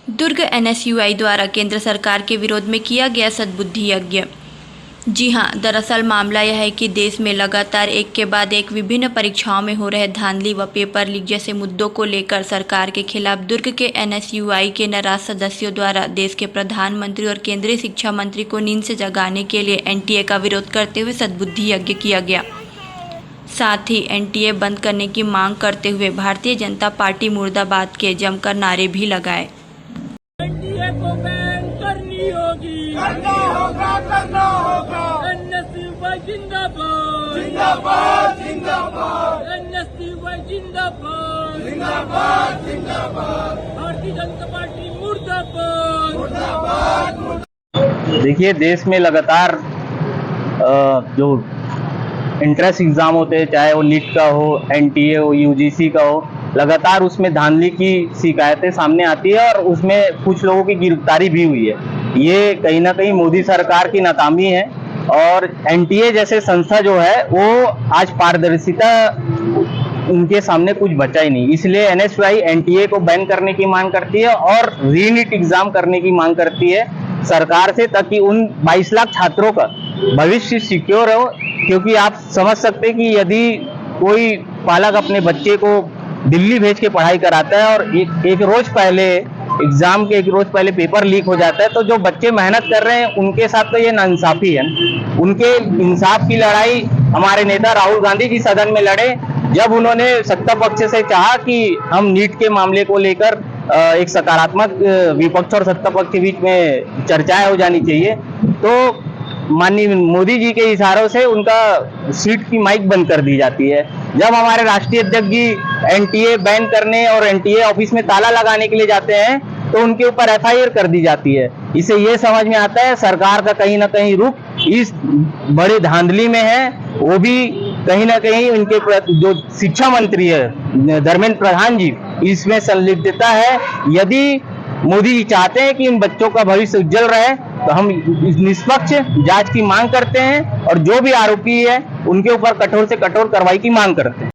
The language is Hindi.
दुर्ग एनएसयूआई द्वारा केंद्र सरकार के विरोध में किया गया सद्बुद्धि यज्ञ। जी हां, दरअसल मामला यह है कि देश में लगातार एक के बाद एक विभिन्न परीक्षाओं में हो रहे धांधली व पेपर लीक जैसे मुद्दों को लेकर सरकार के खिलाफ दुर्ग के एनएसयूआई के नाराज सदस्यों द्वारा देश के प्रधानमंत्री और केंद्रीय शिक्षा मंत्री को नींद से जगाने के लिए एनटीए का विरोध करते हुए सद्बुद्धि यज्ञ किया गया। साथ ही एनटीए बंद करने की मांग करते हुए भारतीय जनता पार्टी मुर्दाबाद के जमकर नारे भी लगाए। एनडीए को बैन करनी होगी, करना होगा। एनएसयूआई जिंदाबाद, जिंदाबाद जिंदाबाद एनएसयूआई जिंदाबाद, जिंदाबाद भारतीय जनता पार्टी मुर्दाबाद। देखिए, देश में लगातार जो एंट्रेंस एग्जाम होते हैं, चाहे वो नीट का हो, एनटीए हो, यूजीसी का हो, लगातार उसमें धांधली की शिकायतें सामने आती है और उसमें कुछ लोगों की गिरफ्तारी भी हुई है। ये कहीं ना कहीं मोदी सरकार की नाकामी है और एनटीए जैसे संस्था जो है वो आज पारदर्शिता उनके सामने कुछ बचा ही नहीं। इसलिए एनएसयूआई एनटीए को बैन करने की मांग करती है और रीनीट एग्जाम करने की मांग करती है सरकार से, ताकि उन 22 लाख छात्रों का भविष्य सिक्योर हो। क्योंकि आप समझ सकते हैं कि यदि कोई पालक अपने बच्चे को दिल्ली भेज के पढ़ाई कराता है और एक रोज पहले एग्जाम के एक रोज पहले पेपर लीक हो जाता है, तो जो बच्चे मेहनत कर रहे हैं उनके साथ तो ये नाइंसाफी है। उनके इंसाफ की लड़ाई हमारे नेता राहुल गांधी जी सदन में लड़े, जब उन्होंने सत्ता पक्ष से चाहा कि हम नीट के मामले को लेकर एक सकारात्मक विपक्ष और सत्ता पक्ष के बीच में चर्चाएं हो जानी चाहिए, तो माननीय मोदी जी के इशारों से उनका सीट की माइक बंद कर दी जाती है। जब हमारे राष्ट्रीय अध्यक्ष जी एनटीए बैन करने और एनटीए ऑफिस में ताला लगाने के लिए जाते हैं तो उनके ऊपर एफआईआर कर दी जाती है। इससे ये समझ में आता है सरकार का कहीं ना कहीं रुख इस बड़े धांधली में है। वो भी कहीं ना कहीं उनके जो शिक्षा मंत्री है धर्मेंद्र प्रधान जी, इसमें संलिप्तता है। यदि मोदी जी चाहते हैं कि इन बच्चों का भविष्य उज्जवल रहे तो हम निष्पक्ष जांच की मांग करते हैं और जो भी आरोपी है उनके ऊपर कठोर से कठोर कार्रवाई की मांग करते हैं।